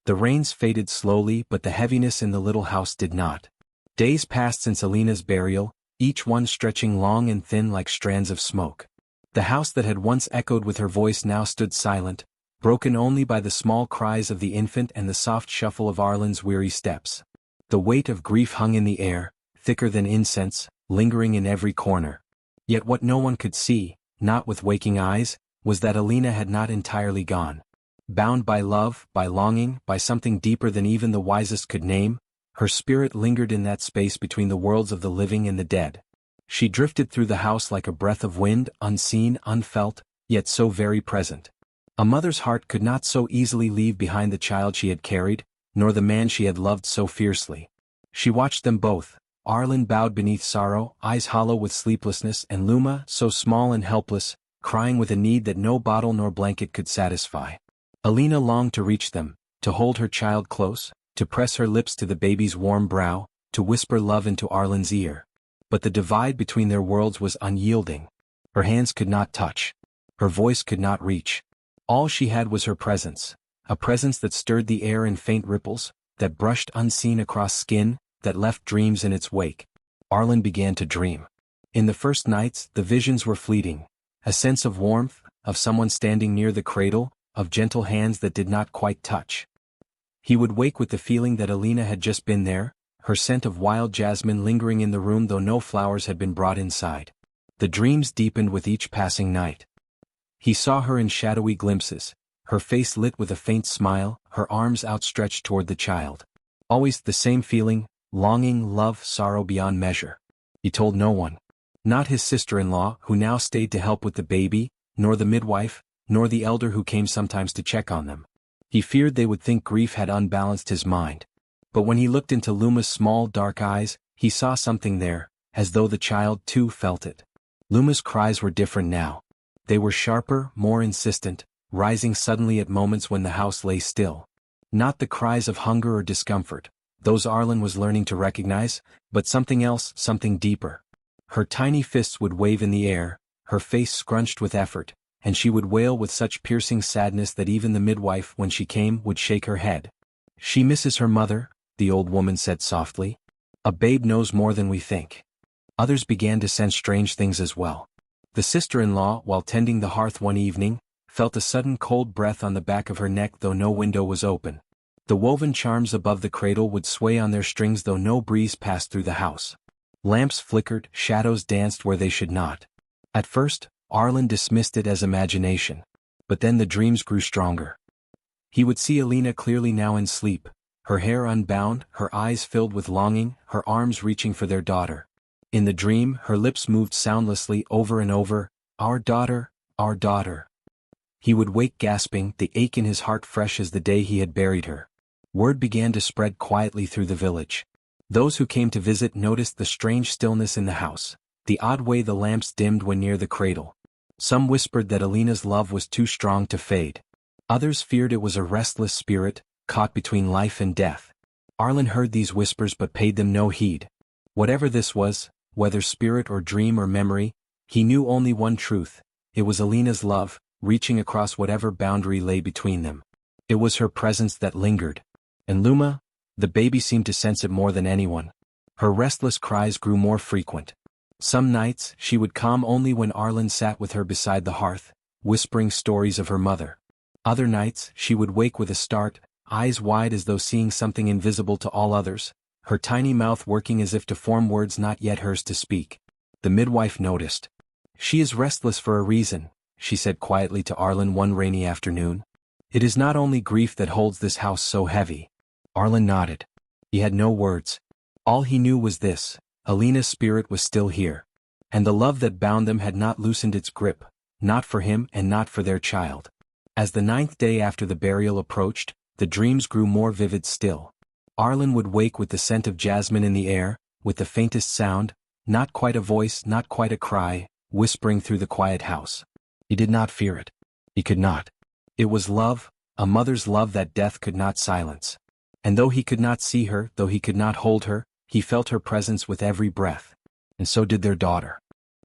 The rains faded slowly, but the heaviness in the little house did not. Days passed since Alina's burial, each one stretching long and thin like strands of smoke. The house that had once echoed with her voice now stood silent, broken only by the small cries of the infant and the soft shuffle of Arlen's weary steps. The weight of grief hung in the air, thicker than incense, lingering in every corner. Yet what no one could see, not with waking eyes, was that Alina had not entirely gone. Bound by love, by longing, by something deeper than even the wisest could name, her spirit lingered in that space between the worlds of the living and the dead. She drifted through the house like a breath of wind, unseen, unfelt, yet so very present. A mother's heart could not so easily leave behind the child she had carried, nor the man she had loved so fiercely. She watched them both, Arlen bowed beneath sorrow, eyes hollow with sleeplessness, and Luma, so small and helpless, crying with a need that no bottle nor blanket could satisfy. Alina longed to reach them, to hold her child close, to press her lips to the baby's warm brow, to whisper love into Arlen's ear. But the divide between their worlds was unyielding. Her hands could not touch. Her voice could not reach. All she had was her presence, a presence that stirred the air in faint ripples, that brushed unseen across skin, that left dreams in its wake. Arlen began to dream. In the first nights, the visions were fleeting. A sense of warmth, of someone standing near the cradle, of gentle hands that did not quite touch. He would wake with the feeling that Alina had just been there, her scent of wild jasmine lingering in the room though no flowers had been brought inside. The dreams deepened with each passing night. He saw her in shadowy glimpses, her face lit with a faint smile, her arms outstretched toward the child. Always the same feeling, longing, love, sorrow beyond measure. He told no one. Not his sister-in-law, who now stayed to help with the baby, nor the midwife, nor the elder who came sometimes to check on them. He feared they would think grief had unbalanced his mind. But when he looked into Luma's small dark eyes, he saw something there, as though the child too felt it. Luma's cries were different now. They were sharper, more insistent, rising suddenly at moments when the house lay still. Not the cries of hunger or discomfort, those Arlen was learning to recognize, but something else, something deeper. Her tiny fists would wave in the air, her face scrunched with effort, and she would wail with such piercing sadness that even the midwife, when she came, would shake her head. "She misses her mother," the old woman said softly. "A babe knows more than we think." Others began to sense strange things as well. The sister-in-law, while tending the hearth one evening, felt a sudden cold breath on the back of her neck though no window was open. The woven charms above the cradle would sway on their strings though no breeze passed through the house. Lamps flickered, shadows danced where they should not. At first, Arlen dismissed it as imagination. But then the dreams grew stronger. He would see Alina clearly now in sleep, her hair unbound, her eyes filled with longing, her arms reaching for their daughter. In the dream, her lips moved soundlessly over and over, "Our daughter, our daughter." He would wake gasping, the ache in his heart fresh as the day he had buried her. Word began to spread quietly through the village. Those who came to visit noticed the strange stillness in the house, the odd way the lamps dimmed when near the cradle. Some whispered that Alina's love was too strong to fade. Others feared it was a restless spirit, caught between life and death. Arlen heard these whispers but paid them no heed. Whatever this was, whether spirit or dream or memory, he knew only one truth: it was Alina's love, reaching across whatever boundary lay between them. It was her presence that lingered. And Luma, the baby, seemed to sense it more than anyone. Her restless cries grew more frequent. Some nights, she would calm only when Arlen sat with her beside the hearth, whispering stories of her mother. Other nights, she would wake with a start, eyes wide as though seeing something invisible to all others, her tiny mouth working as if to form words not yet hers to speak. The midwife noticed. "She is restless for a reason," she said quietly to Arlen one rainy afternoon. "It is not only grief that holds this house so heavy." Arlen nodded. He had no words. All he knew was this: Alina's spirit was still here. And the love that bound them had not loosened its grip, not for him and not for their child. As the 9th day after the burial approached, the dreams grew more vivid still. Arlen would wake with the scent of jasmine in the air, with the faintest sound, not quite a voice, not quite a cry, whispering through the quiet house. He did not fear it. He could not. It was love, a mother's love that death could not silence. And though he could not see her, though he could not hold her, he felt her presence with every breath. And so did their daughter.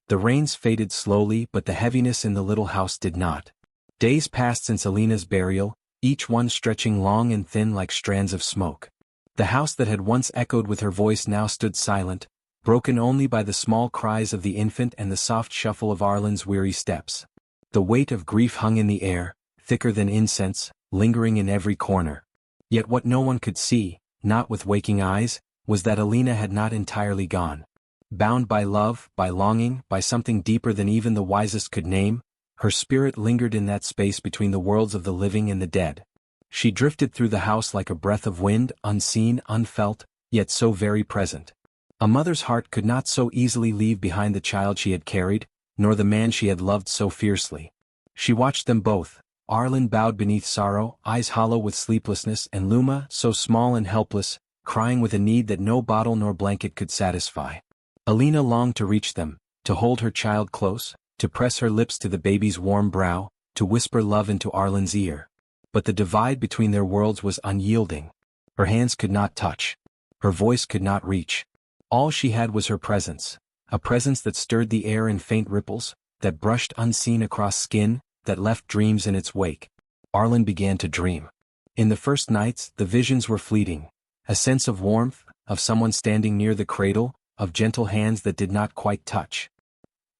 The rains faded slowly, but the heaviness in the little house did not. Days passed since Alina's burial, each one stretching long and thin like strands of smoke. The house that had once echoed with her voice now stood silent, broken only by the small cries of the infant and the soft shuffle of Arlen's weary steps. The weight of grief hung in the air, thicker than incense, lingering in every corner. Yet what no one could see, not with waking eyes, was that Alina had not entirely gone. Bound by love, by longing, by something deeper than even the wisest could name, her spirit lingered in that space between the worlds of the living and the dead. She drifted through the house like a breath of wind, unseen, unfelt, yet so very present. A mother's heart could not so easily leave behind the child she had carried, nor the man she had loved so fiercely. She watched them both, Arlen bowed beneath sorrow, eyes hollow with sleeplessness, and Luma, so small and helpless, crying with a need that no bottle nor blanket could satisfy. Alina longed to reach them, to hold her child close, to press her lips to the baby's warm brow, to whisper love into Arlen's ear. But the divide between their worlds was unyielding. Her hands could not touch. Her voice could not reach. All she had was her presence, a presence that stirred the air in faint ripples, that brushed unseen across skin, that left dreams in its wake. Arlen began to dream. In the first nights, the visions were fleeting. A sense of warmth, of someone standing near the cradle, of gentle hands that did not quite touch.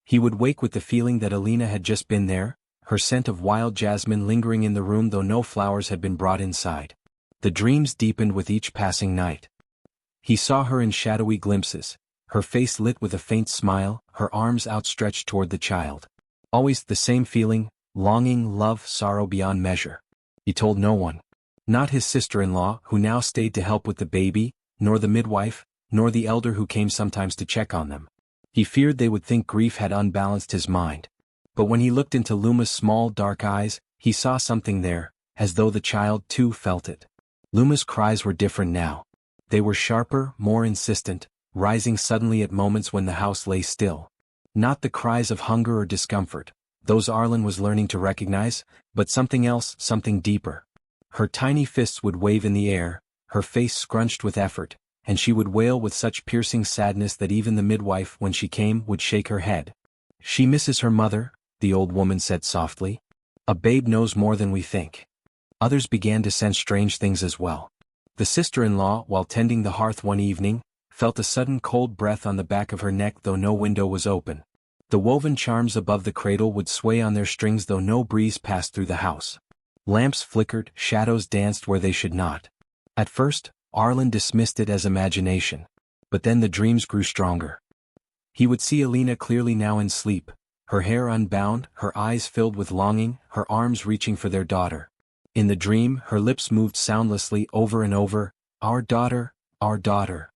He would wake with the feeling that Alina had just been there, her scent of wild jasmine lingering in the room though no flowers had been brought inside. The dreams deepened with each passing night. He saw her in shadowy glimpses, her face lit with a faint smile, her arms outstretched toward the child. Always the same feeling, longing, love, sorrow beyond measure. He told no one. Not his sister-in-law, who now stayed to help with the baby, nor the midwife, nor the elder who came sometimes to check on them. He feared they would think grief had unbalanced his mind. But when he looked into Luma's small dark eyes, he saw something there, as though the child too felt it. Luma's cries were different now. They were sharper, more insistent, rising suddenly at moments when the house lay still. Not the cries of hunger or discomfort, those Arlen was learning to recognize, but something else, something deeper. Her tiny fists would wave in the air, her face scrunched with effort, and she would wail with such piercing sadness that even the midwife, when she came, would shake her head. "She misses her mother," the old woman said softly. "A babe knows more than we think." Others began to sense strange things as well. The sister-in-law, while tending the hearth one evening, felt a sudden cold breath on the back of her neck though no window was open. The woven charms above the cradle would sway on their strings though no breeze passed through the house. Lamps flickered, shadows danced where they should not. At first, Arlen dismissed it as imagination. But then the dreams grew stronger. He would see Alina clearly now in sleep, her hair unbound, her eyes filled with longing, her arms reaching for their daughter. In the dream, her lips moved soundlessly over and over, "Our daughter, our daughter."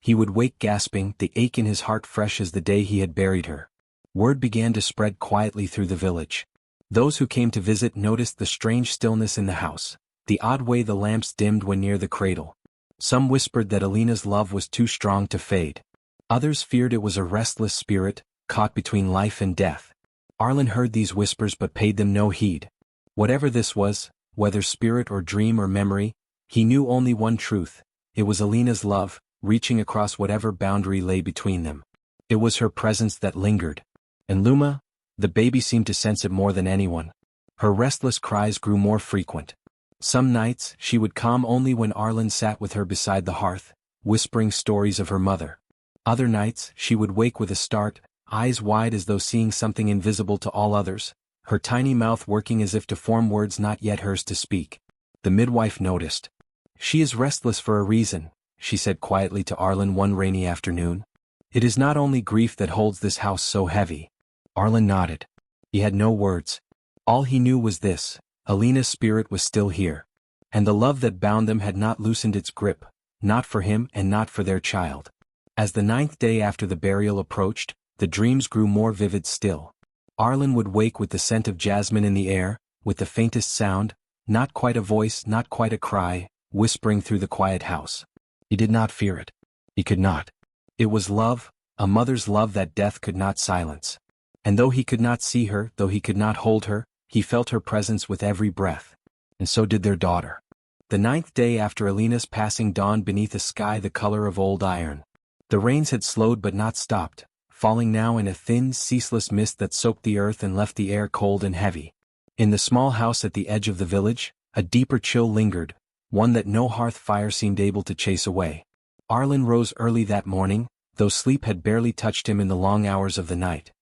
He would wake gasping, the ache in his heart fresh as the day he had buried her. Word began to spread quietly through the village. Those who came to visit noticed the strange stillness in the house, the odd way the lamps dimmed when near the cradle. Some whispered that Alina's love was too strong to fade. Others feared it was a restless spirit, caught between life and death. Arlen heard these whispers but paid them no heed. Whatever this was, whether spirit or dream or memory, he knew only one truth: it was Alina's love, reaching across whatever boundary lay between them. It was her presence that lingered. And Luma, the baby, seemed to sense it more than anyone. Her restless cries grew more frequent. Some nights, she would calm only when Arlen sat with her beside the hearth, whispering stories of her mother. Other nights, she would wake with a start, eyes wide as though seeing something invisible to all others, her tiny mouth working as if to form words not yet hers to speak. The midwife noticed. "She is restless for a reason," she said quietly to Arlen one rainy afternoon. "It is not only grief that holds this house so heavy." Arlen nodded. He had no words. All he knew was this: Alina's spirit was still here. And the love that bound them had not loosened its grip, not for him and not for their child. As the 9th day after the burial approached, the dreams grew more vivid still. Arlen would wake with the scent of jasmine in the air, with the faintest sound, not quite a voice, not quite a cry, whispering through the quiet house. He did not fear it. He could not. It was love, a mother's love that death could not silence. And though he could not see her, though he could not hold her, he felt her presence with every breath. And so did their daughter. The 9th day after Alina's passing dawned beneath a sky the color of old iron. The rains had slowed but not stopped, falling now in a thin, ceaseless mist that soaked the earth and left the air cold and heavy. In the small house at the edge of the village, A deeper chill lingered, one that no hearth fire seemed able to chase away. Arlen rose early that morning, though sleep had barely touched him in the long hours of the night.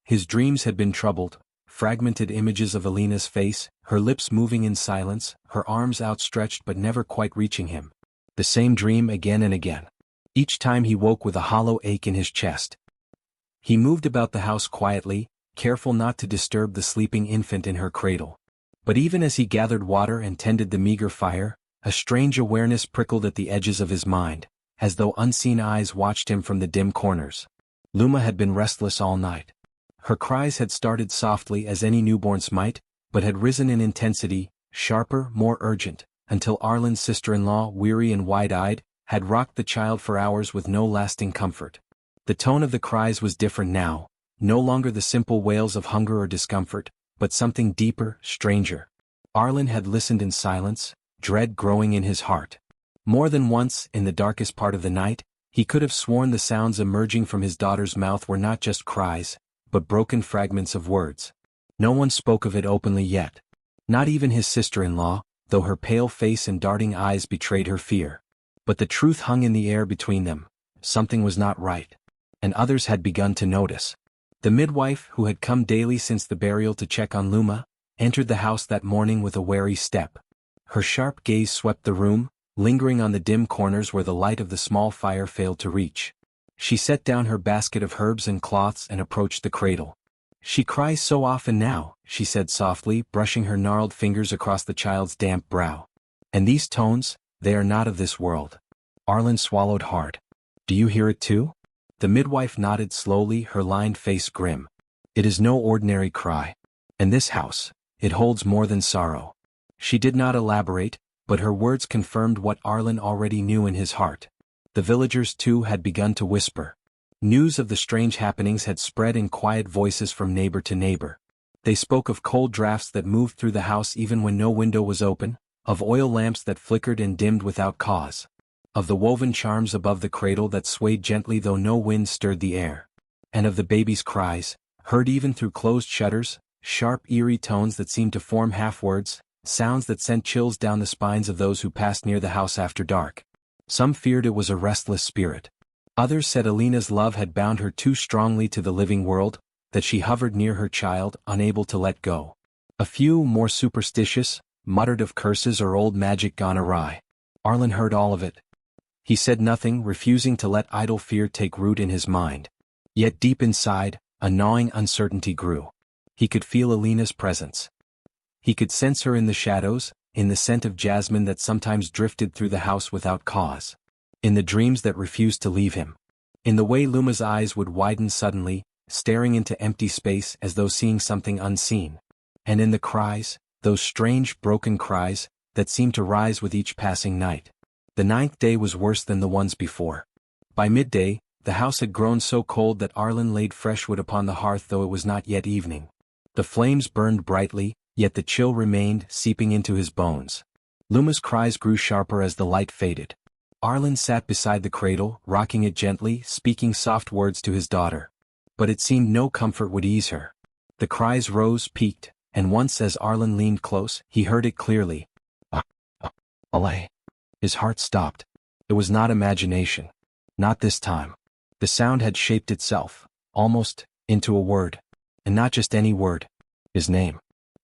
His dreams had been troubled, fragmented images of Alina's face, her lips moving in silence, her arms outstretched but never quite reaching him. The same dream again and again. Each time he woke with a hollow ache in his chest. He moved about the house quietly, careful not to disturb the sleeping infant in her cradle. But even as he gathered water and tended the meager fire, a strange awareness prickled at the edges of his mind, as though unseen eyes watched him from the dim corners. Luma had been restless all night. Her cries had started softly as any newborn's might, but had risen in intensity, sharper, more urgent, until Arlen's sister-in-law, weary and wide-eyed, had rocked the child for hours with no lasting comfort. The tone of the cries was different now, no longer the simple wails of hunger or discomfort, but something deeper, stranger. Arlen had listened in silence, dread growing in his heart. More than once, in the darkest part of the night, he could have sworn the sounds emerging from his daughter's mouth were not just cries, but broken fragments of words. No one spoke of it openly yet. Not even his sister-in-law, though her pale face and darting eyes betrayed her fear. But the truth hung in the air between them. Something was not right. And others had begun to notice. The midwife, who had come daily since the burial to check on Luma, entered the house that morning with a wary step. Her sharp gaze swept the room, lingering on the dim corners where the light of the small fire failed to reach. She set down her basket of herbs and cloths and approached the cradle. "She cries so often now," she said softly, brushing her gnarled fingers across the child's damp brow. "And these tones, they are not of this world." Arlen swallowed hard. "Do you hear it too?" The midwife nodded slowly, her lined face grim. "It is no ordinary cry. And this house, it holds more than sorrow." She did not elaborate, but her words confirmed what Arlen already knew in his heart. The villagers too had begun to whisper. News of the strange happenings had spread in quiet voices from neighbor to neighbor. They spoke of cold drafts that moved through the house even when no window was open, of oil lamps that flickered and dimmed without cause, of the woven charms above the cradle that swayed gently though no wind stirred the air, and of the baby's cries, heard even through closed shutters, sharp eerie tones that seemed to form half-words, sounds that sent chills down the spines of those who passed near the house after dark. Some feared it was a restless spirit. Others said Alina's love had bound her too strongly to the living world, that she hovered near her child, unable to let go. A few, more superstitious, muttered of curses or old magic gone awry. Arlen heard all of it. He said nothing, refusing to let idle fear take root in his mind. Yet deep inside, a gnawing uncertainty grew. He could feel Alina's presence. He could sense her in the shadows, in the scent of jasmine that sometimes drifted through the house without cause, in the dreams that refused to leave him, in the way Luma's eyes would widen suddenly, staring into empty space as though seeing something unseen, and in the cries, those strange broken cries, that seemed to rise with each passing night. The 9th day was worse than the ones before. By midday, the house had grown so cold that Arlen laid fresh wood upon the hearth though it was not yet evening. The flames burned brightly, yet the chill remained, seeping into his bones. Luma's cries grew sharper as the light faded. Arlen sat beside the cradle, rocking it gently, speaking soft words to his daughter. But it seemed no comfort would ease her. The cries rose, peaked, and once as Arlen leaned close, he heard it clearly. Alay. His heart stopped. It was not imagination. Not this time. The sound had shaped itself, almost, into a word. And not just any word. His name.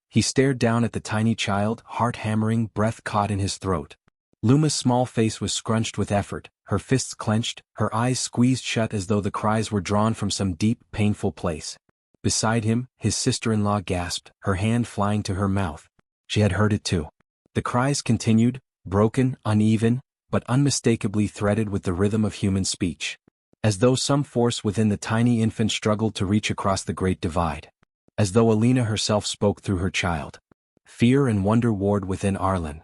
He stared down at the tiny child, heart hammering, breath caught in his throat. Luma's small face was scrunched with effort, her fists clenched, her eyes squeezed shut as though the cries were drawn from some deep, painful place. Beside him, his sister-in-law gasped, her hand flying to her mouth. She had heard it too. The cries continued, broken, uneven, but unmistakably threaded with the rhythm of human speech. As though some force within the tiny infant struggled to reach across the great divide. As though Alina herself spoke through her child. Fear and wonder warred within Arlen.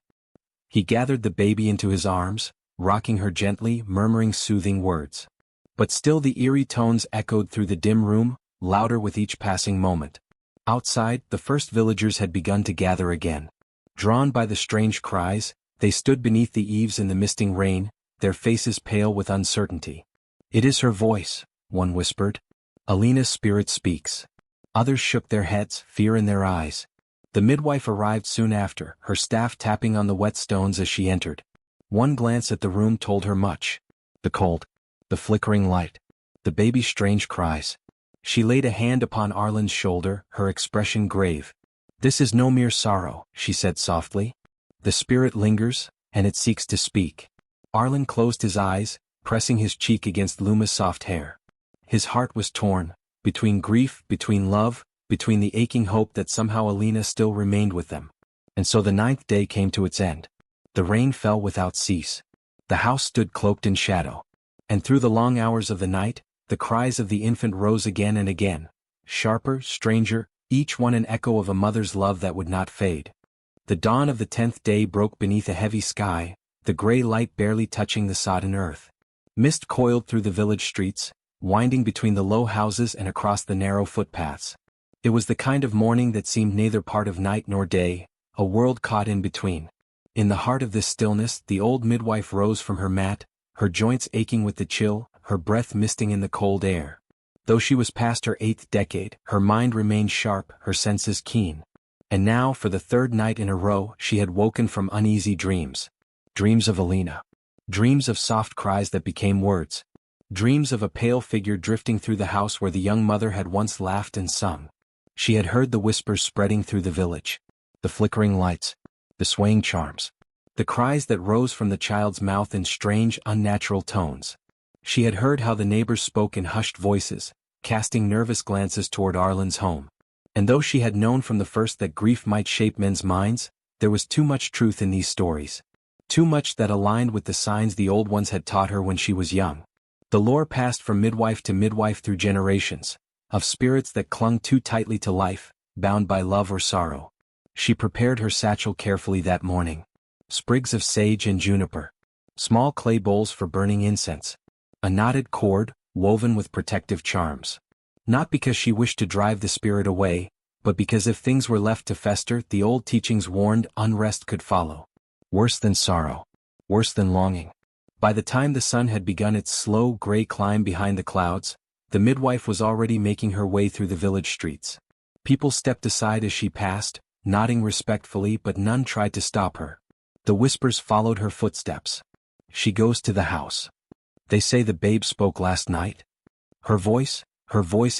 He gathered the baby into his arms, rocking her gently, murmuring soothing words. But still the eerie tones echoed through the dim room, louder with each passing moment. Outside, the first villagers had begun to gather again. Drawn by the strange cries, they stood beneath the eaves in the misting rain, their faces pale with uncertainty. "It is her voice," one whispered. "Alina's spirit speaks." Others shook their heads, fear in their eyes. The midwife arrived soon after, her staff tapping on the wet stones as she entered. One glance at the room told her much. The cold, the flickering light, the baby's strange cries. She laid a hand upon Arlen's shoulder, her expression grave. "This is no mere sorrow," she said softly. "The spirit lingers, and it seeks to speak." Arlen closed his eyes, pressing his cheek against Luma's soft hair. His heart was torn, between grief, between love, between the aching hope that somehow Alina still remained with them. And so the 9th day came to its end. The rain fell without cease. The house stood cloaked in shadow. And through the long hours of the night, the cries of the infant rose again and again, sharper, stranger, each one an echo of a mother's love that would not fade. The dawn of the 10th day broke beneath a heavy sky, the gray light barely touching the sodden earth. Mist coiled through the village streets, winding between the low houses and across the narrow footpaths. It was the kind of morning that seemed neither part of night nor day, a world caught in between. In the heart of this stillness, the old midwife rose from her mat, her joints aching with the chill, her breath misting in the cold air. Though she was past her 8th decade, her mind remained sharp, her senses keen. And now, for the 3rd night in a row, she had woken from uneasy dreams. Dreams of Alina. Dreams of soft cries that became words. Dreams of a pale figure drifting through the house where the young mother had once laughed and sung. She had heard the whispers spreading through the village. The flickering lights. The swaying charms. The cries that rose from the child's mouth in strange, unnatural tones. She had heard how the neighbors spoke in hushed voices, casting nervous glances toward Arlen's home. And though she had known from the first that grief might shape men's minds, there was too much truth in these stories. Too much that aligned with the signs the old ones had taught her when she was young. The lore passed from midwife to midwife through generations, of spirits that clung too tightly to life, bound by love or sorrow. She prepared her satchel carefully that morning. Sprigs of sage and juniper. Small clay bowls for burning incense. A knotted cord, woven with protective charms. Not because she wished to drive the spirit away, but because if things were left to fester, the old teachings warned unrest could follow. Worse than sorrow. Worse than longing. By the time the sun had begun its slow gray climb behind the clouds, the midwife was already making her way through the village streets. People stepped aside as she passed, nodding respectfully, but none tried to stop her. The whispers followed her footsteps. "She goes to the house. They say the babe spoke last night. Her voice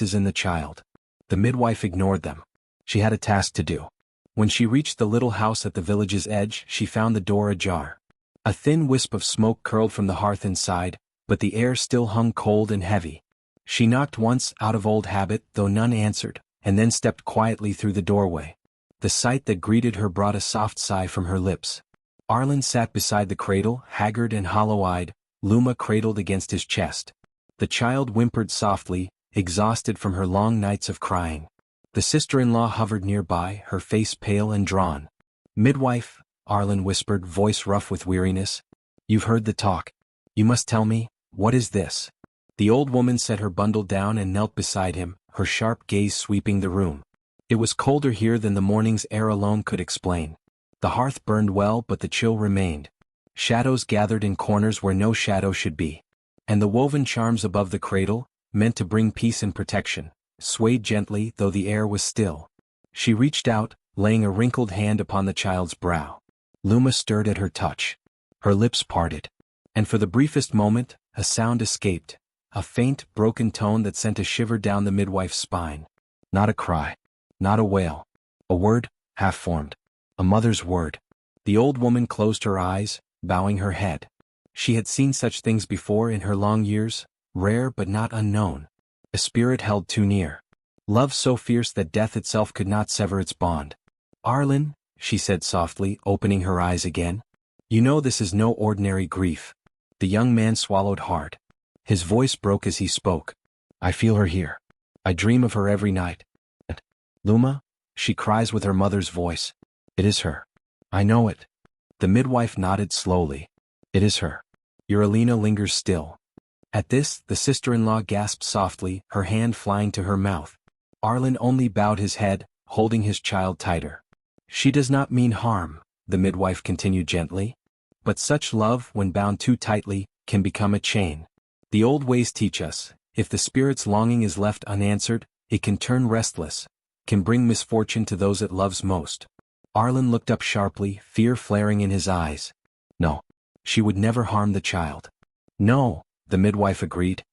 is in the child." The midwife ignored them. She had a task to do. When she reached the little house at the village's edge, she found the door ajar. A thin wisp of smoke curled from the hearth inside, but the air still hung cold and heavy. She knocked once, out of old habit, though none answered, and then stepped quietly through the doorway. The sight that greeted her brought a soft sigh from her lips. Arlen sat beside the cradle, haggard and hollow-eyed, Luma cradled against his chest. The child whimpered softly, exhausted from her long nights of crying. The sister-in-law hovered nearby, her face pale and drawn. "Midwife," Arlen whispered, voice rough with weariness. "You've heard the talk. You must tell me, what is this?" The old woman set her bundle down and knelt beside him, her sharp gaze sweeping the room. It was colder here than the morning's air alone could explain. The hearth burned well, but the chill remained. Shadows gathered in corners where no shadow should be. And the woven charms above the cradle, meant to bring peace and protection, swayed gently though the air was still. She reached out, laying a wrinkled hand upon the child's brow. Luma stirred at her touch. Her lips parted. And for the briefest moment, a sound escaped. A faint, broken tone that sent a shiver down the midwife's spine. Not a cry. Not a wail. A word, half-formed. A mother's word. The old woman closed her eyes, bowing her head. She had seen such things before in her long years, rare but not unknown. A spirit held too near. Love so fierce that death itself could not sever its bond. "Arlen," she said softly, opening her eyes again. "You know this is no ordinary grief." The young man swallowed hard. His voice broke as he spoke. "I feel her here. I dream of her every night. And Luma," she cries with her mother's voice. "It is her. I know it." The midwife nodded slowly. "It is her. Your Alina lingers still." At this, the sister-in-law gasped softly, her hand flying to her mouth. Arlen only bowed his head, holding his child tighter. "She does not mean harm," the midwife continued gently. "But such love, when bound too tightly, can become a chain. The old ways teach us, if the spirit's longing is left unanswered, it can turn restless, can bring misfortune to those it loves most. Arlen looked up sharply, fear flaring in his eyes. No. She would never harm the child. No, the midwife agreed.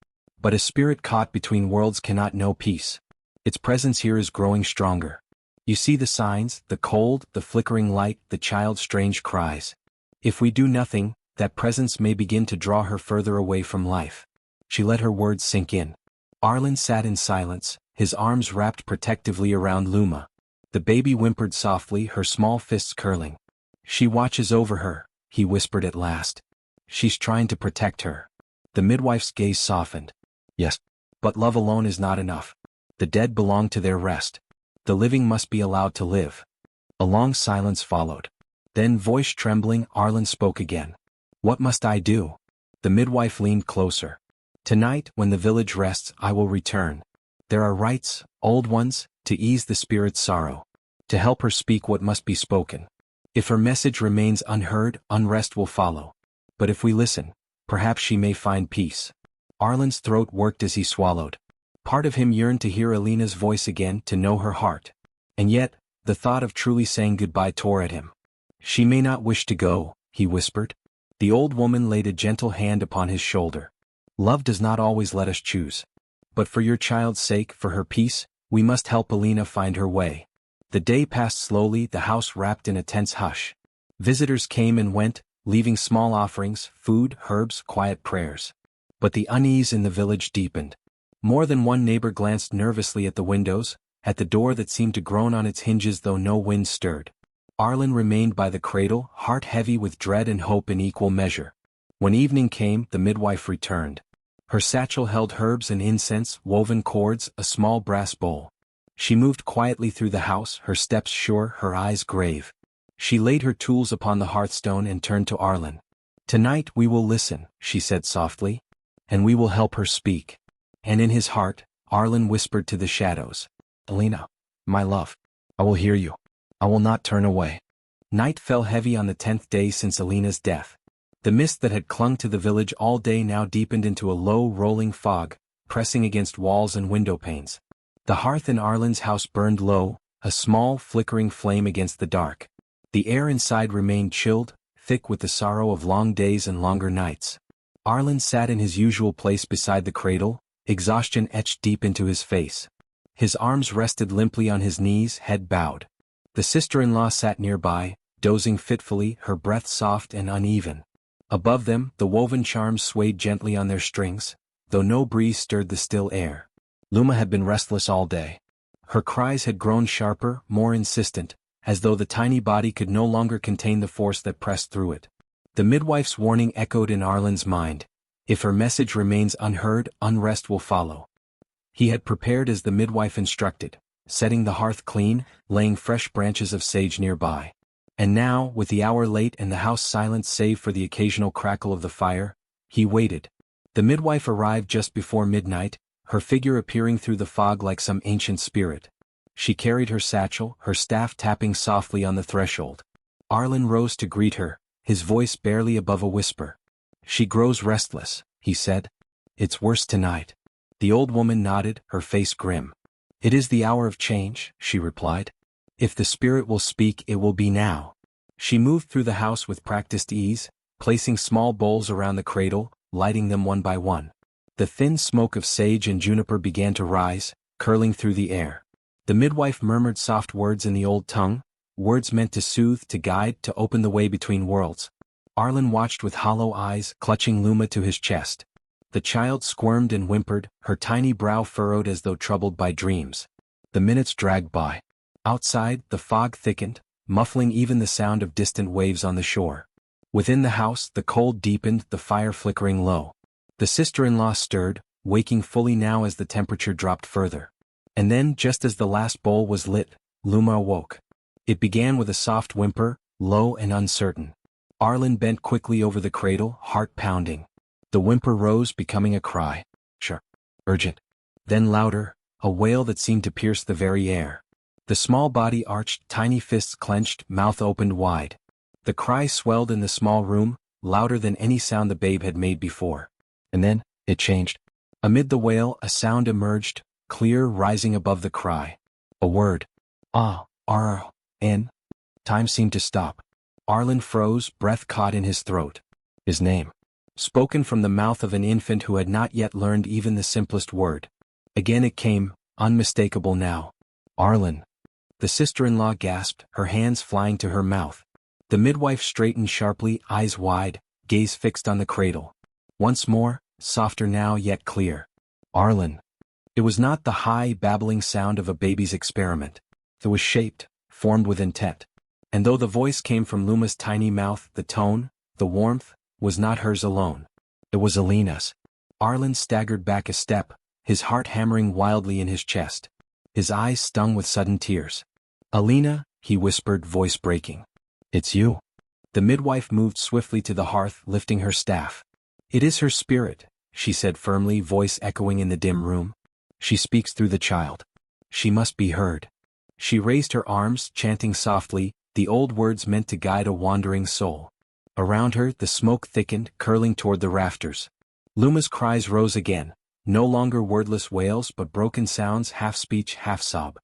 But a spirit caught between worlds cannot know peace. Its presence here is growing stronger. You see the signs, the cold, the flickering light, the child's strange cries. If we do nothing, that presence may begin to draw her further away from life. She let her words sink in. Arlen sat in silence, his arms wrapped protectively around Luma. The baby whimpered softly, her small fists curling. She watches over her, he whispered at last. She's trying to protect her. The midwife's gaze softened. Yes. But love alone is not enough. The dead belong to their rest. The living must be allowed to live. A long silence followed. Then, voice trembling, Arlen spoke again. What must I do? The midwife leaned closer. Tonight, when the village rests, I will return. There are rites, old ones, to ease the spirit's sorrow. To help her speak what must be spoken. If her message remains unheard, unrest will follow. But if we listen, perhaps she may find peace. Arlen's throat worked as he swallowed. Part of him yearned to hear Alina's voice again, to know her heart. And yet, the thought of truly saying goodbye tore at him. She may not wish to go, he whispered. The old woman laid a gentle hand upon his shoulder. Love does not always let us choose. But for your child's sake, for her peace, we must help Alina find her way. The day passed slowly, the house wrapped in a tense hush. Visitors came and went, leaving small offerings, food, herbs, quiet prayers. But the unease in the village deepened. More than one neighbor glanced nervously at the windows, at the door that seemed to groan on its hinges though no wind stirred. Arlen remained by the cradle, heart heavy with dread and hope in equal measure. When evening came, the midwife returned. Her satchel held herbs and incense, woven cords, a small brass bowl. She moved quietly through the house, her steps sure, her eyes grave. She laid her tools upon the hearthstone and turned to Arlen. Tonight we will listen, she said softly. And we will help her speak. And in his heart, Arlen whispered to the shadows. Alina, my love, I will hear you. I will not turn away. Night fell heavy on the 10th day since Alina's death. The mist that had clung to the village all day now deepened into a low, rolling fog, pressing against walls and window panes. The hearth in Arlen's house burned low, a small, flickering flame against the dark. The air inside remained chilled, thick with the sorrow of long days and longer nights. Arlen sat in his usual place beside the cradle, exhaustion etched deep into his face. His arms rested limply on his knees, head bowed. The sister-in-law sat nearby, dozing fitfully, her breath soft and uneven. Above them, the woven charms swayed gently on their strings, though no breeze stirred the still air. Luma had been restless all day. Her cries had grown sharper, more insistent, as though the tiny body could no longer contain the force that pressed through it. The midwife's warning echoed in Arlen's mind. If her message remains unheard, unrest will follow. He had prepared as the midwife instructed, setting the hearth clean, laying fresh branches of sage nearby. And now, with the hour late and the house silent save for the occasional crackle of the fire, he waited. The midwife arrived just before midnight, her figure appearing through the fog like some ancient spirit. She carried her satchel, her staff tapping softly on the threshold. Arlen rose to greet her, his voice barely above a whisper. She grows restless, he said. It's worse tonight. The old woman nodded, her face grim. It is the hour of change, she replied. If the spirit will speak, it will be now. She moved through the house with practiced ease, placing small bowls around the cradle, lighting them one by one. The thin smoke of sage and juniper began to rise, curling through the air. The midwife murmured soft words in the old tongue, words meant to soothe, to guide, to open the way between worlds. Arlen watched with hollow eyes, clutching Luma to his chest. The child squirmed and whimpered, her tiny brow furrowed as though troubled by dreams. The minutes dragged by. Outside, the fog thickened, muffling even the sound of distant waves on the shore. Within the house, the cold deepened, the fire flickering low. The sister-in-law stirred, waking fully now as the temperature dropped further. And then, just as the last bowl was lit, Luma awoke. It began with a soft whimper, low and uncertain. Arlen bent quickly over the cradle, heart pounding. The whimper rose, becoming a cry. Sure. Urgent. Then louder, a wail that seemed to pierce the very air. The small body arched, tiny fists clenched, mouth opened wide. The cry swelled in the small room, louder than any sound the babe had made before. And then, it changed. Amid the wail, a sound emerged, clear, rising above the cry. A word. N. Time seemed to stop. Arlen froze, breath caught in his throat. His name. Spoken from the mouth of an infant who had not yet learned even the simplest word. Again it came, unmistakable now. Arlen. The sister-in-law gasped, her hands flying to her mouth. The midwife straightened sharply, eyes wide, gaze fixed on the cradle. Once more, softer now yet clear. Arlen. It was not the high, babbling sound of a baby's experiment. It was shaped, formed with intent. And though the voice came from Luma's tiny mouth, the tone, the warmth, was not hers alone. It was Alina's. Arlen staggered back a step, his heart hammering wildly in his chest. His eyes stung with sudden tears. Alina, he whispered, voice breaking. It's you. The midwife moved swiftly to the hearth, lifting her staff. It is her spirit, she said firmly, voice echoing in the dim room. She speaks through the child. She must be heard. She raised her arms, chanting softly, the old words meant to guide a wandering soul. Around her, the smoke thickened, curling toward the rafters. Luma's cries rose again, no longer wordless wails but broken sounds, half speech, half sob.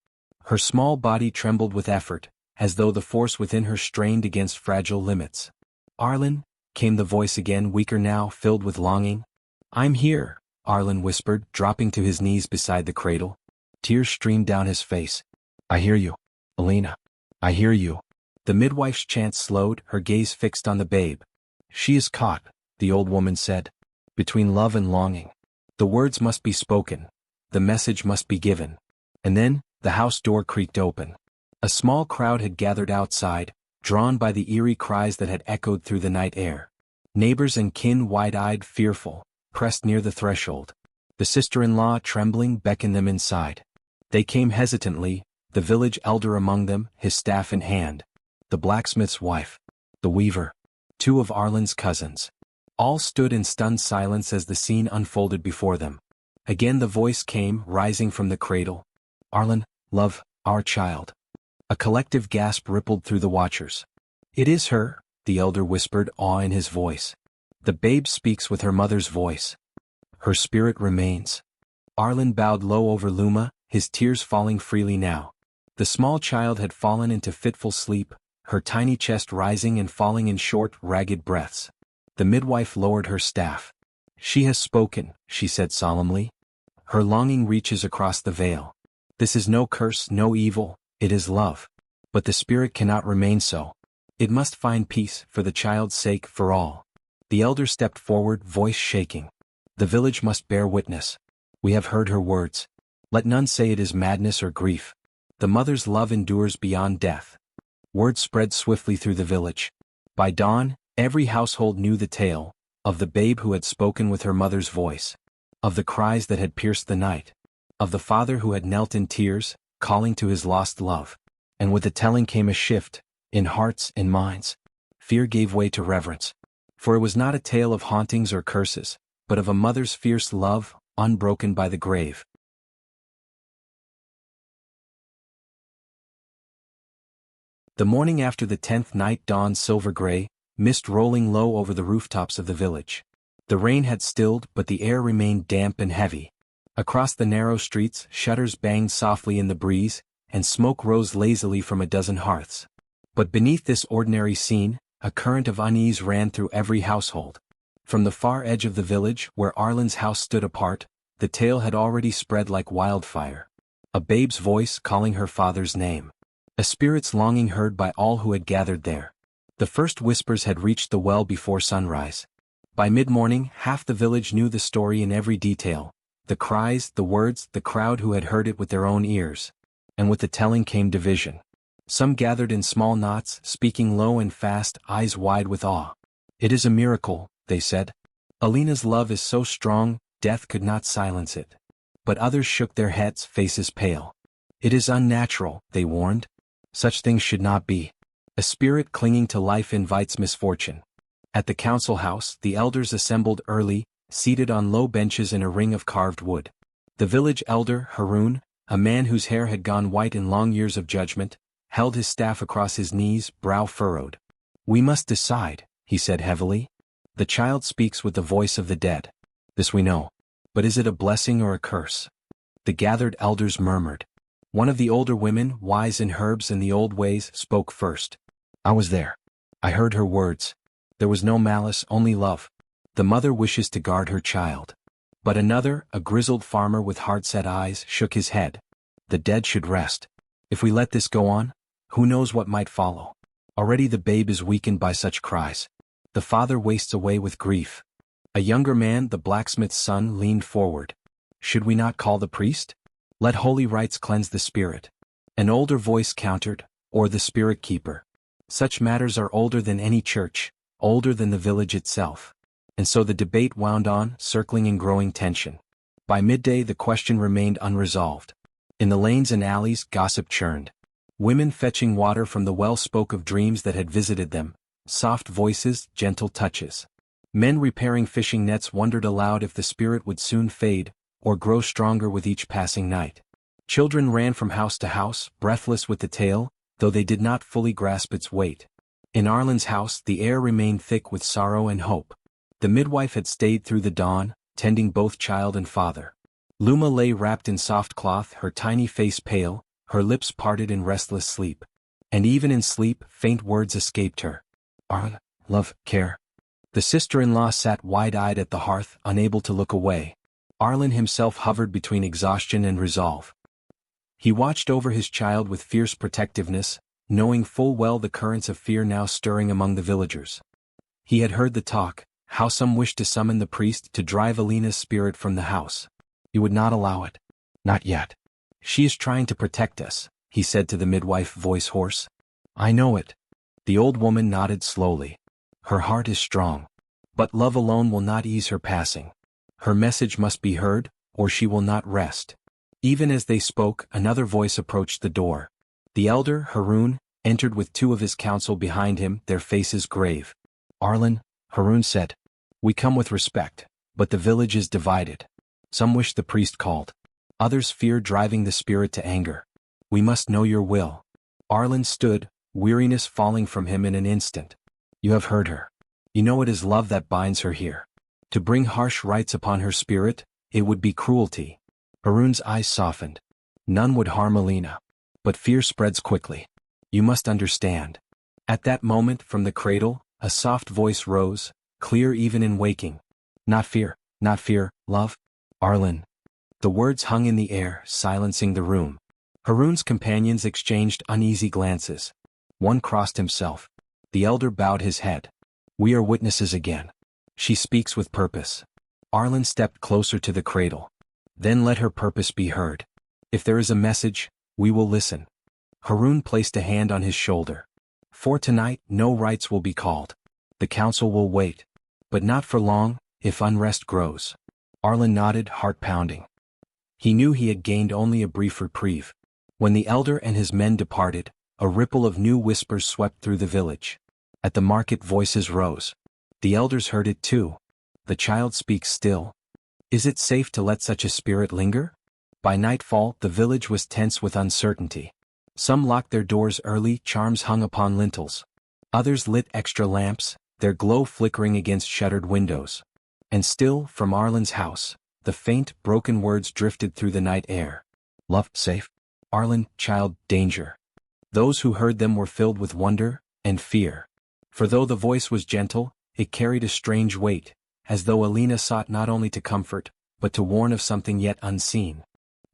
Her small body trembled with effort, as though the force within her strained against fragile limits. Arlen, came the voice again, weaker now, filled with longing. I'm here, Arlen whispered, dropping to his knees beside the cradle. Tears streamed down his face. I hear you, Alina. I hear you. The midwife's chant slowed, her gaze fixed on the babe. She is caught, the old woman said, between love and longing. The words must be spoken. The message must be given. And then, the house door creaked open. A small crowd had gathered outside, drawn by the eerie cries that had echoed through the night air. Neighbors and kin, wide-eyed, fearful, pressed near the threshold. The sister-in-law, trembling, beckoned them inside. They came hesitantly, the village elder among them, his staff in hand. The blacksmith's wife. The weaver. 2 of Arlen's cousins. All stood in stunned silence as the scene unfolded before them. Again the voice came, rising from the cradle. Arlen, love, our child. A collective gasp rippled through the watchers. It is her, the elder whispered, awe in his voice. The babe speaks with her mother's voice. Her spirit remains. Arlen bowed low over Luma, his tears falling freely now. The small child had fallen into fitful sleep, her tiny chest rising and falling in short, ragged breaths. The midwife lowered her staff. She has spoken, she said solemnly. Her longing reaches across the veil. This is no curse, no evil, it is love. But the spirit cannot remain so. It must find peace, for the child's sake, for all. The elder stepped forward, voice shaking. The village must bear witness. We have heard her words. Let none say it is madness or grief. The mother's love endures beyond death. Word spread swiftly through the village. By dawn, every household knew the tale, of the babe who had spoken with her mother's voice, of the cries that had pierced the night, of the father who had knelt in tears, calling to his lost love. And with the telling came a shift, in hearts and minds. Fear gave way to reverence. For it was not a tale of hauntings or curses, but of a mother's fierce love, unbroken by the grave. The morning after the 10th night dawned silver-gray, mist rolling low over the rooftops of the village. The rain had stilled, but the air remained damp and heavy. Across the narrow streets, shutters banged softly in the breeze, and smoke rose lazily from a dozen hearths. But beneath this ordinary scene, a current of unease ran through every household. From the far edge of the village, where Arlen's house stood apart, the tale had already spread like wildfire. A babe's voice calling her father's name. A spirit's longing heard by all who had gathered there. The first whispers had reached the well before sunrise. By mid-morning, half the village knew the story in every detail. The cries, the words, the crowd who had heard it with their own ears. And with the telling came division. Some gathered in small knots, speaking low and fast, eyes wide with awe. It is a miracle, they said. Alina's love is so strong, death could not silence it. But others shook their heads, faces pale. It is unnatural, they warned. Such things should not be. A spirit clinging to life invites misfortune. At the council house, the elders assembled early, seated on low benches in a ring of carved wood. The village elder, Haroun, a man whose hair had gone white in long years of judgment, held his staff across his knees, brow furrowed. We must decide, he said heavily. The child speaks with the voice of the dead. This we know. But is it a blessing or a curse? The gathered elders murmured. One of the older women, wise in herbs and the old ways, spoke first. I was there. I heard her words. There was no malice, only love. The mother wishes to guard her child. But another, a grizzled farmer with hard-set eyes, shook his head. The dead should rest. If we let this go on, who knows what might follow? Already the babe is weakened by such cries. The father wastes away with grief. A younger man, the blacksmith's son, leaned forward. Should we not call the priest? Let holy rites cleanse the spirit. An older voice countered, or the spirit keeper. Such matters are older than any church, older than the village itself. And so the debate wound on, circling in growing tension. By midday the question remained unresolved. In the lanes and alleys gossip churned. Women fetching water from the well spoke of dreams that had visited them, soft voices, gentle touches. Men repairing fishing nets wondered aloud if the spirit would soon fade, or grow stronger with each passing night. Children ran from house to house, breathless with the tale, though they did not fully grasp its weight. In Arlen's house the air remained thick with sorrow and hope. The midwife had stayed through the dawn, tending both child and father. Luma lay wrapped in soft cloth, her tiny face pale, her lips parted in restless sleep. And even in sleep, faint words escaped her. Arlen, love, care. The sister-in-law sat wide-eyed at the hearth, unable to look away. Arlen himself hovered between exhaustion and resolve. He watched over his child with fierce protectiveness, knowing full well the currents of fear now stirring among the villagers. He had heard the talk, how some wished to summon the priest to drive Alina's spirit from the house. He would not allow it. Not yet. She is trying to protect us, he said to the midwife, voice hoarse. I know it. The old woman nodded slowly. Her heart is strong. But love alone will not ease her passing. Her message must be heard, or she will not rest. Even as they spoke, another voice approached the door. The elder, Haroun, entered with two of his council behind him, their faces grave. Arlen, Haroun said, we come with respect, but the village is divided. Some wish the priest called. Others fear driving the spirit to anger. We must know your will. Arlen stood, weariness falling from him in an instant. You have heard her. You know it is love that binds her here. To bring harsh rites upon her spirit, it would be cruelty. Haroun's eyes softened. None would harm Alina. But fear spreads quickly. You must understand. At that moment, from the cradle, a soft voice rose, clear even in waking. Not fear, love. Arlen. The words hung in the air, silencing the room. Haroun's companions exchanged uneasy glances. One crossed himself. The elder bowed his head. We are witnesses again. She speaks with purpose. Arlen stepped closer to the cradle. Then let her purpose be heard. If there is a message, we will listen. Haroun placed a hand on his shoulder. For tonight, no rites will be called. The council will wait. But not for long, if unrest grows. Arlen nodded, heart pounding. He knew he had gained only a brief reprieve. When the elder and his men departed, a ripple of new whispers swept through the village. At the market voices rose. The elders heard it too. The child speaks still. Is it safe to let such a spirit linger? By nightfall, the village was tense with uncertainty. Some locked their doors early, charms hung upon lintels. Others lit extra lamps, their glow flickering against shuttered windows. And still, from Arlen's house, the faint, broken words drifted through the night air. Love, safe. Arlen, child, danger. Those who heard them were filled with wonder and fear. For though the voice was gentle, it carried a strange weight, as though Alina sought not only to comfort, but to warn of something yet unseen.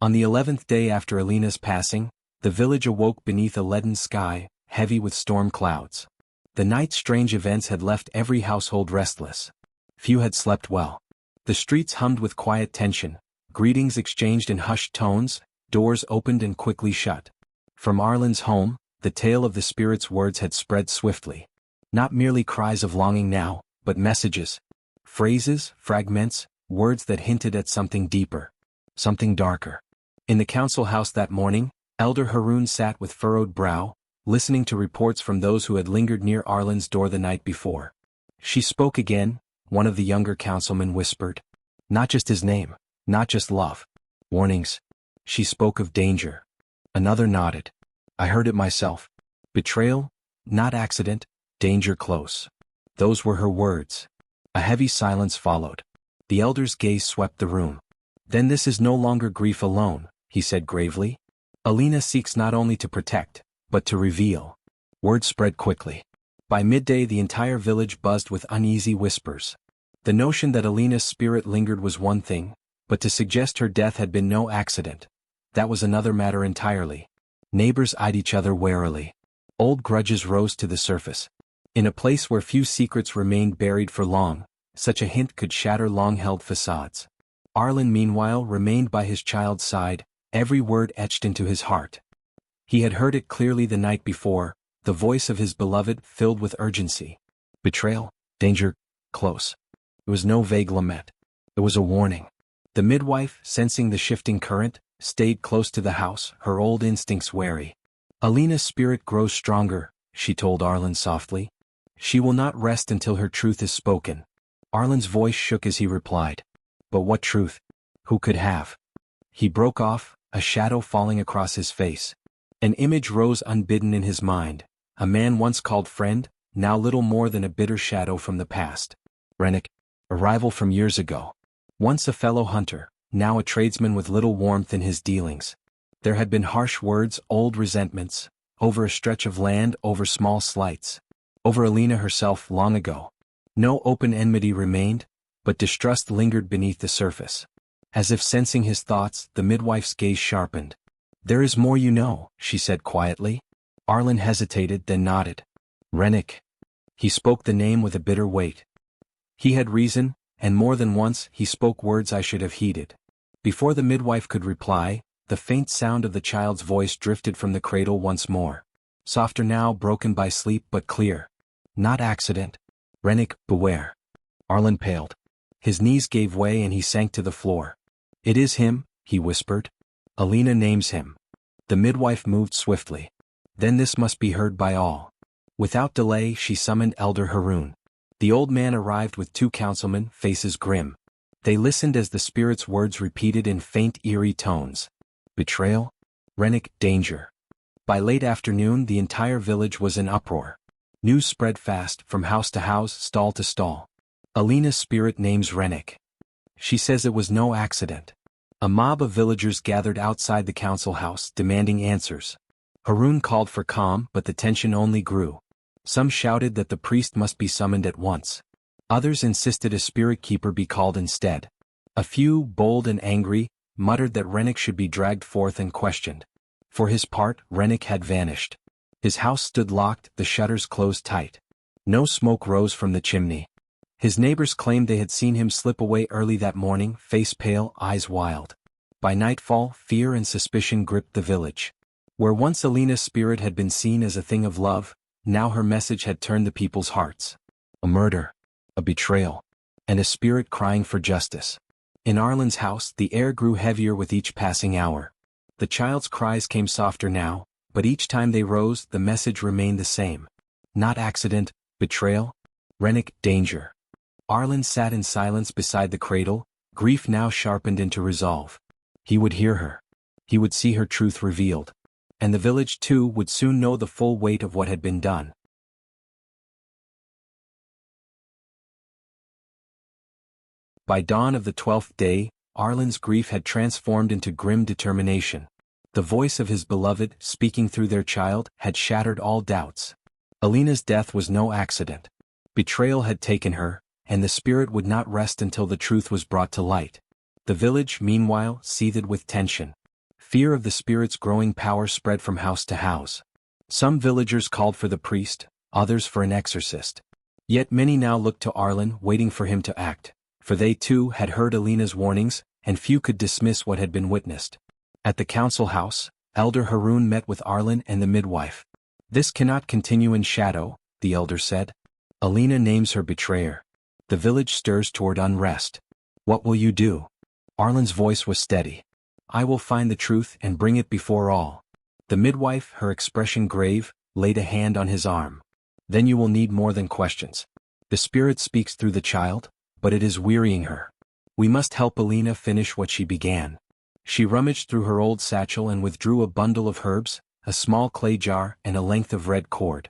On the 11th day after Alina's passing, the village awoke beneath a leaden sky, heavy with storm clouds. The night's strange events had left every household restless. Few had slept well. The streets hummed with quiet tension, greetings exchanged in hushed tones, doors opened and quickly shut. From Arlen's home, the tale of the spirit's words had spread swiftly. Not merely cries of longing now, but messages. Phrases, fragments, words that hinted at something deeper. Something darker. In the council house that morning, Elder Haroun sat with furrowed brow, listening to reports from those who had lingered near Arlen's door the night before. She spoke again, one of the younger councilmen whispered. Not just his name, not just love. Warnings. She spoke of danger. Another nodded. I heard it myself. Betrayal, not accident, danger close. Those were her words. A heavy silence followed. The elder's gaze swept the room. Then this is no longer grief alone, he said gravely. Alina seeks not only to protect, but to reveal. Word spread quickly. By midday the entire village buzzed with uneasy whispers. The notion that Alina's spirit lingered was one thing, but to suggest her death had been no accident, that was another matter entirely. Neighbors eyed each other warily. Old grudges rose to the surface. In a place where few secrets remained buried for long, such a hint could shatter long-held facades. Arlen meanwhile remained by his child's side, every word etched into his heart. He had heard it clearly the night before, the voice of his beloved filled with urgency. Betrayal, danger, close. It was no vague lament. It was a warning. The midwife, sensing the shifting current, stayed close to the house, her old instincts wary. Alina's spirit grows stronger, she told Arlen softly. She will not rest until her truth is spoken. Arlen's voice shook as he replied. But what truth? Who could have? He broke off, a shadow falling across his face. An image rose unbidden in his mind, a man once called friend, now little more than a bitter shadow from the past. Rennick, a rival from years ago. Once a fellow hunter, now a tradesman with little warmth in his dealings. There had been harsh words, old resentments, over a stretch of land, over small slights. Over Alina herself long ago. No open enmity remained, but distrust lingered beneath the surface. As if sensing his thoughts, the midwife's gaze sharpened. There is more you know, she said quietly. Arlen hesitated, then nodded. Rennick. He spoke the name with a bitter weight. He had reason, and more than once he spoke words I should have heeded. Before the midwife could reply, the faint sound of the child's voice drifted from the cradle once more. Softer now, broken by sleep, but clear. Not accident. Rennick, beware. Arlen paled. His knees gave way and he sank to the floor. It is him, he whispered. Alina names him. The midwife moved swiftly. Then this must be heard by all. Without delay she summoned Elder Haroun. The old man arrived with 2 councilmen, faces grim. They listened as the spirit's words repeated in faint eerie tones. Betrayal? Rennick, danger. By late afternoon the entire village was in uproar. News spread fast, from house to house, stall to stall. Alina's spirit names Rennick. She says it was no accident. A mob of villagers gathered outside the council house, demanding answers. Haroun called for calm, but the tension only grew. Some shouted that the priest must be summoned at once. Others insisted a spirit keeper be called instead. A few, bold and angry, muttered that Rennick should be dragged forth and questioned. For his part, Rennick had vanished. His house stood locked, the shutters closed tight. No smoke rose from the chimney. His neighbors claimed they had seen him slip away early that morning, face pale, eyes wild. By nightfall, fear and suspicion gripped the village. Where once Alina's spirit had been seen as a thing of love, now her message had turned the people's hearts. A murder, a betrayal, and a spirit crying for justice. In Arlen's house, the air grew heavier with each passing hour. The child's cries came softer now, but each time they rose, the message remained the same. Not accident, betrayal, Rennick, danger. Arlen sat in silence beside the cradle, grief now sharpened into resolve. He would hear her. He would see her truth revealed. And the village too would soon know the full weight of what had been done. By dawn of the 12th day, Arlen's grief had transformed into grim determination. The voice of his beloved, speaking through their child, had shattered all doubts. Alina's death was no accident. Betrayal had taken her, and the spirit would not rest until the truth was brought to light. The village, meanwhile, seethed with tension. Fear of the spirit's growing power spread from house to house. Some villagers called for the priest, others for an exorcist. Yet many now looked to Arlen, waiting for him to act, for they too had heard Alina's warnings, and few could dismiss what had been witnessed. At the council house, Elder Haroun met with Arlen and the midwife. This cannot continue in shadow, the elder said. Alina names her betrayer. The village stirs toward unrest. What will you do? Arlen's voice was steady. I will find the truth and bring it before all. The midwife, her expression grave, laid a hand on his arm. Then you will need more than questions. The spirit speaks through the child, but it is wearying her. We must help Alina finish what she began. She rummaged through her old satchel and withdrew a bundle of herbs, a small clay jar, and a length of red cord.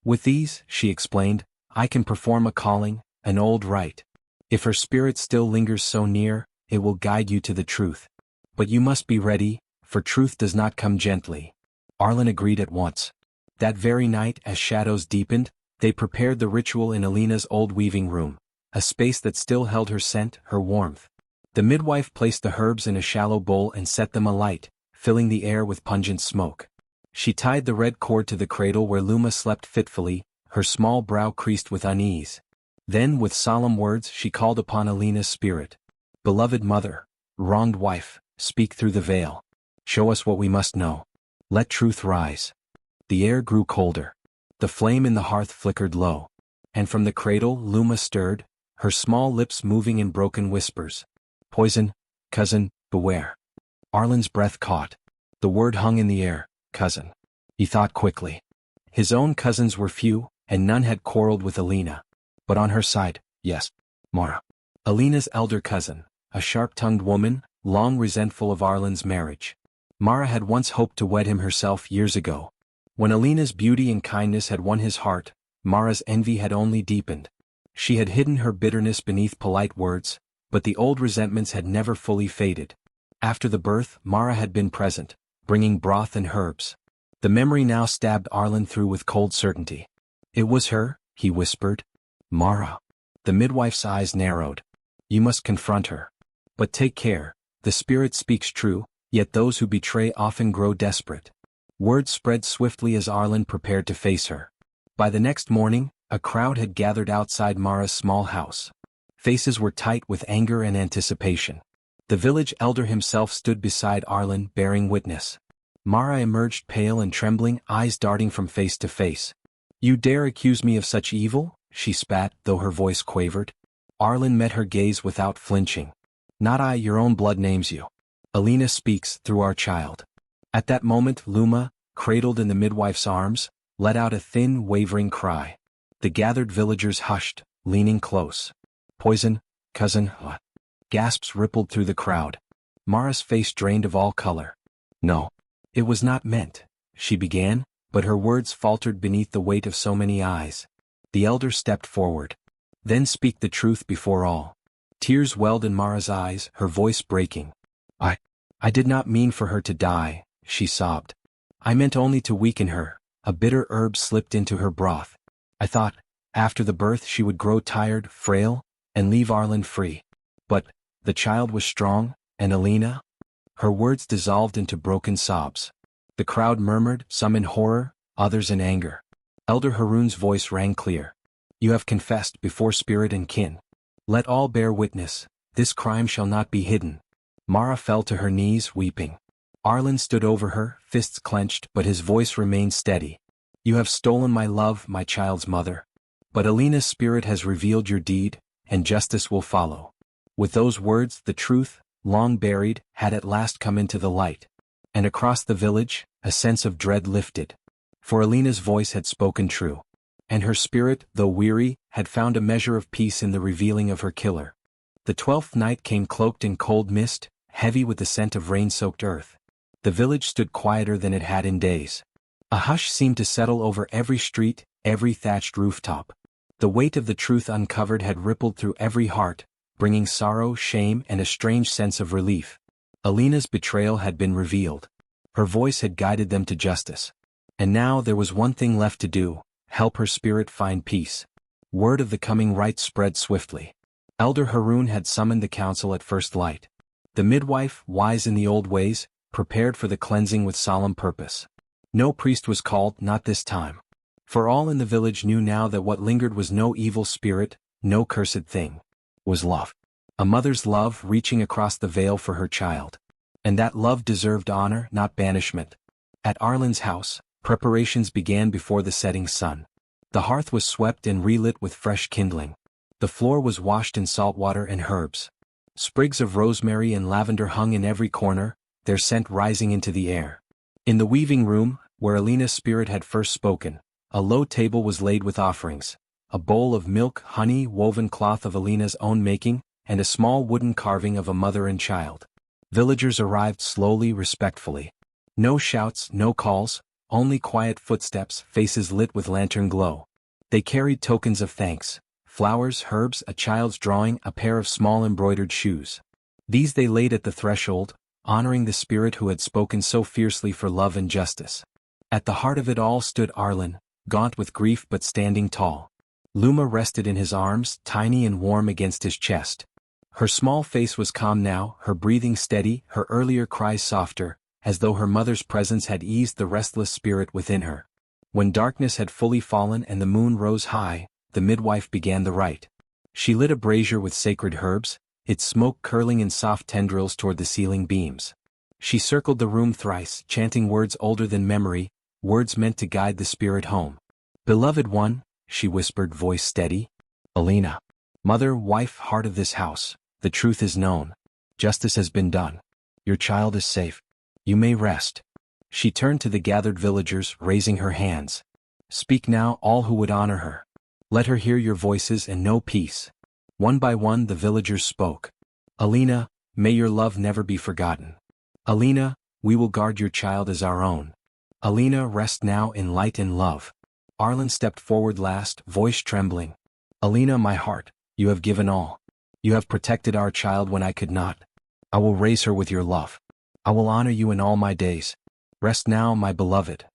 With these, she explained, I can perform a calling, an old rite. If her spirit still lingers so near, it will guide you to the truth. But you must be ready, for truth does not come gently. Arlen agreed at once. That very night, as shadows deepened, they prepared the ritual in Alina's old weaving room, a space that still held her scent, her warmth. The midwife placed the herbs in a shallow bowl and set them alight, filling the air with pungent smoke. She tied the red cord to the cradle where Luma slept fitfully, her small brow creased with unease. Then, with solemn words, she called upon Alina's spirit. Beloved mother, wronged wife, speak through the veil. Show us what we must know. Let truth rise. The air grew colder. The flame in the hearth flickered low. And from the cradle, Luma stirred, her small lips moving in broken whispers. Poison, cousin, beware. Arlen's breath caught. The word hung in the air, cousin. He thought quickly. His own cousins were few, and none had quarreled with Alina. But on her side, yes, Mara. Alina's elder cousin, a sharp-tongued woman, long resentful of Arlen's marriage. Mara had once hoped to wed him herself years ago. When Alina's beauty and kindness had won his heart, Mara's envy had only deepened. She had hidden her bitterness beneath polite words, but the old resentments had never fully faded. After the birth, Mara had been present, bringing broth and herbs. The memory now stabbed Arlen through with cold certainty. It was her, he whispered. Mara. The midwife's eyes narrowed. You must confront her. But take care, the spirit speaks true, yet those who betray often grow desperate. Word spread swiftly as Arlen prepared to face her. By the next morning, a crowd had gathered outside Mara's small house. Faces were tight with anger and anticipation. The village elder himself stood beside Arlen, bearing witness. Mara emerged pale and trembling, eyes darting from face to face. You dare accuse me of such evil? She spat, though her voice quavered. Arlen met her gaze without flinching. Not I, your own blood names you. Alina speaks through our child. At that moment Luma, cradled in the midwife's arms, let out a thin, wavering cry. The gathered villagers hushed, leaning close. Poison, cousin, what? Gasps rippled through the crowd. Mara's face drained of all color. No. It was not meant, she began, but her words faltered beneath the weight of so many eyes. The elder stepped forward. Then speak the truth before all. Tears welled in Mara's eyes, her voice breaking. I did not mean for her to die, she sobbed. I meant only to weaken her. A bitter herb slipped into her broth. I thought, after the birth she would grow tired, frail, and leave Arlen free. But, the child was strong, and Alina? Her words dissolved into broken sobs. The crowd murmured, some in horror, others in anger. Elder Haroun's voice rang clear. You have confessed before spirit and kin. Let all bear witness, this crime shall not be hidden. Mara fell to her knees, weeping. Arlen stood over her, fists clenched, but his voice remained steady. You have stolen my love, my child's mother. But Alina's spirit has revealed your deed, and justice will follow. With those words, the truth, long buried, had at last come into the light. And across the village, a sense of dread lifted. For Alina's voice had spoken true. And her spirit, though weary, had found a measure of peace in the revealing of her killer. The 12th night came cloaked in cold mist, heavy with the scent of rain-soaked earth. The village stood quieter than it had in days. A hush seemed to settle over every street, every thatched rooftop. The weight of the truth uncovered had rippled through every heart, bringing sorrow, shame, and a strange sense of relief. Alina's betrayal had been revealed. Her voice had guided them to justice. And now there was one thing left to do, help her spirit find peace. Word of the coming right spread swiftly. Elder Haroun had summoned the council at first light. The midwife, wise in the old ways, prepared for the cleansing with solemn purpose. No priest was called, not this time. For all in the village knew now that what lingered was no evil spirit, no cursed thing. Was love. A mother's love reaching across the veil for her child. And that love deserved honor, not banishment. At Arlen's house, preparations began before the setting sun. The hearth was swept and relit with fresh kindling. The floor was washed in salt water and herbs. Sprigs of rosemary and lavender hung in every corner, their scent rising into the air. In the weaving room, where Alina's spirit had first spoken, a low table was laid with offerings, a bowl of milk, honey, woven cloth of Alina's own making, and a small wooden carving of a mother and child. Villagers arrived slowly, respectfully. No shouts, no calls, only quiet footsteps, faces lit with lantern glow. They carried tokens of thanks. Flowers, herbs, a child's drawing, a pair of small embroidered shoes. These they laid at the threshold, honoring the spirit who had spoken so fiercely for love and justice. At the heart of it all stood Arlen, gaunt with grief but standing tall. Luma rested in his arms, tiny and warm against his chest. Her small face was calm now, her breathing steady, her earlier cries softer, as though her mother's presence had eased the restless spirit within her. When darkness had fully fallen and the moon rose high, the midwife began the rite. She lit a brazier with sacred herbs, its smoke curling in soft tendrils toward the ceiling beams. She circled the room thrice, chanting words older than memory, words meant to guide the spirit home. "Beloved one," she whispered, voice steady. "Alina. Mother, wife, heart of this house, the truth is known. Justice has been done. Your child is safe. You may rest." She turned to the gathered villagers, raising her hands. "Speak now, all who would honor her. Let her hear your voices and know peace." One by one the villagers spoke. "Alina, may your love never be forgotten. Alina, we will guard your child as our own. Alina, rest now in light and love." Arlen stepped forward last, voice trembling. "Alina, my heart, you have given all. You have protected our child when I could not. I will raise her with your love. I will honor you in all my days. Rest now, my beloved."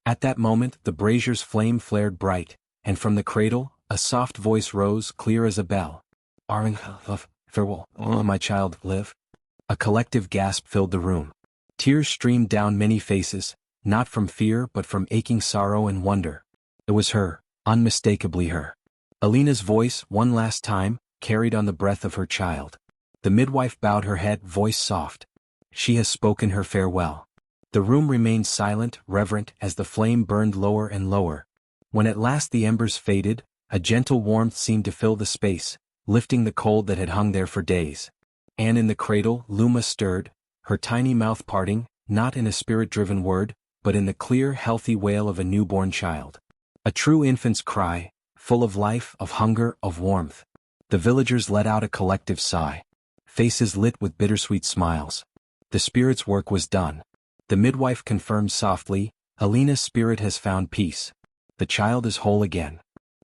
At that moment the brazier's flame flared bright, and from the cradle, a soft voice rose, clear as a bell. "Arlen, love, farewell, my child, live." A collective gasp filled the room. Tears streamed down many faces, not from fear but from aching sorrow and wonder. It was her, unmistakably her. Alina's voice, one last time, carried on the breath of her child. The midwife bowed her head, voice soft. "She has spoken her farewell." The room remained silent, reverent, as the flame burned lower and lower. When at last the embers faded, a gentle warmth seemed to fill the space, lifting the cold that had hung there for days. And in the cradle, Luma stirred, her tiny mouth parting, not in a spirit-driven word, but in the clear, healthy wail of a newborn child. A true infant's cry, full of life, of hunger, of warmth. The villagers let out a collective sigh. Faces lit with bittersweet smiles. The spirit's work was done. The midwife confirmed softly, "Alina's spirit has found peace. The child is whole again."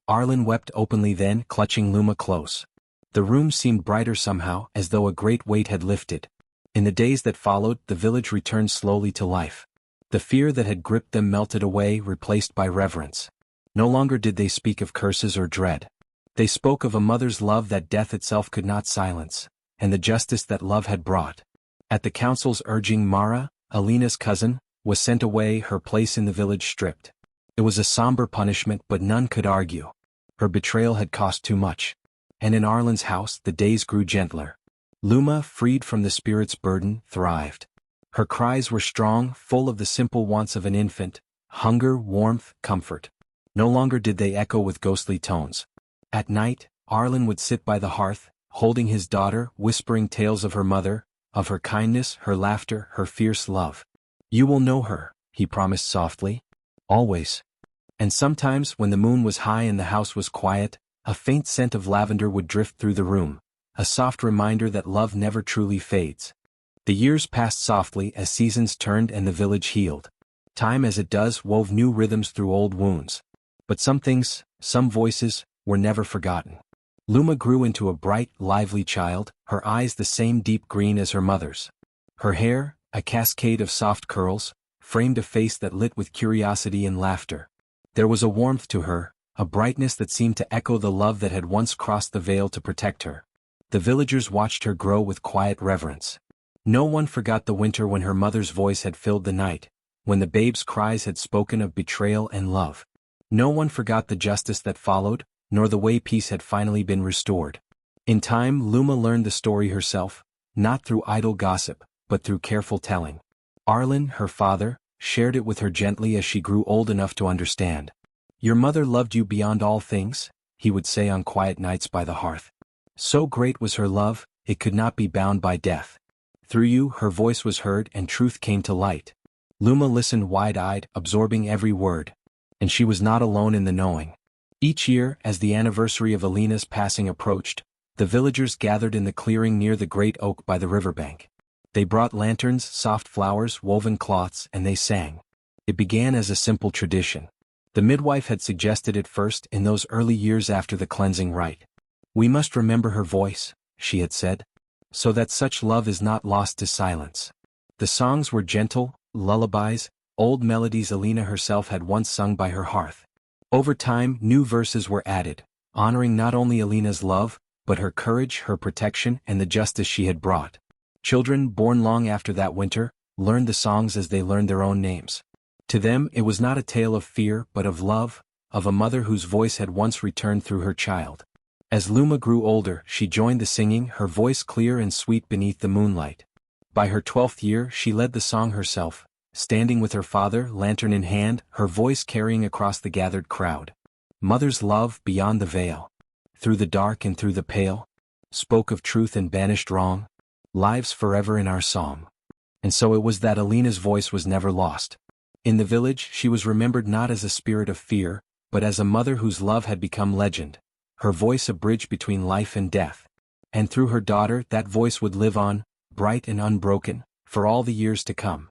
Arlen wept openly then, clutching Luma close. The room seemed brighter somehow, as though a great weight had lifted. In the days that followed, the village returned slowly to life. The fear that had gripped them melted away, replaced by reverence. No longer did they speak of curses or dread. They spoke of a mother's love that death itself could not silence, and the justice that love had brought. At the council's urging, Mara, Alina's cousin, was sent away, her place in the village stripped. It was a somber punishment, but none could argue. Her betrayal had cost too much. And in Arlen's house the days grew gentler. Luma, freed from the spirit's burden, thrived. Her cries were strong, full of the simple wants of an infant: hunger, warmth, comfort. No longer did they echo with ghostly tones. At night, Arlen would sit by the hearth, holding his daughter, whispering tales of her mother, of her kindness, her laughter, her fierce love. "You will know her," he promised softly. "Always." And sometimes, when the moon was high and the house was quiet, a faint scent of lavender would drift through the room, a soft reminder that love never truly fades. The years passed softly as seasons turned and the village healed. Time, as it does, wove new rhythms through old wounds. But some things, some voices, were never forgotten. Luma grew into a bright, lively child, her eyes the same deep green as her mother's. Her hair, a cascade of soft curls, framed a face that lit with curiosity and laughter. There was a warmth to her, a brightness that seemed to echo the love that had once crossed the veil to protect her. The villagers watched her grow with quiet reverence. No one forgot the winter when her mother's voice had filled the night, when the babe's cries had spoken of betrayal and love. No one forgot the justice that followed, nor the way peace had finally been restored. In time, Luma learned the story herself, not through idle gossip, but through careful telling. Arlen, her father, shared it with her gently as she grew old enough to understand. "Your mother loved you beyond all things," he would say on quiet nights by the hearth. "So great was her love, it could not be bound by death. Through you, her voice was heard and truth came to light." Luma listened wide-eyed, absorbing every word. And she was not alone in the knowing. Each year, as the anniversary of Alina's passing approached, the villagers gathered in the clearing near the great oak by the riverbank. They brought lanterns, soft flowers, woven cloths, and they sang. It began as a simple tradition. The midwife had suggested it first in those early years after the cleansing rite. "We must remember her voice," she had said, "so that such love is not lost to silence." The songs were gentle, lullabies, old melodies Alina herself had once sung by her hearth. Over time, new verses were added, honoring not only Alina's love, but her courage, her protection, and the justice she had brought. Children born long after that winter learned the songs as they learned their own names. To them it was not a tale of fear but of love, of a mother whose voice had once returned through her child. As Luma grew older, she joined the singing, her voice clear and sweet beneath the moonlight. By her 12th year she led the song herself, standing with her father, lantern in hand, her voice carrying across the gathered crowd. Mother's love beyond the veil. Through the dark and through the pale, spoke of truth and banished wrong, lives forever in our song. And so it was that Alina's voice was never lost. In the village she was remembered not as a spirit of fear, but as a mother whose love had become legend, her voice a bridge between life and death. And through her daughter that voice would live on, bright and unbroken, for all the years to come.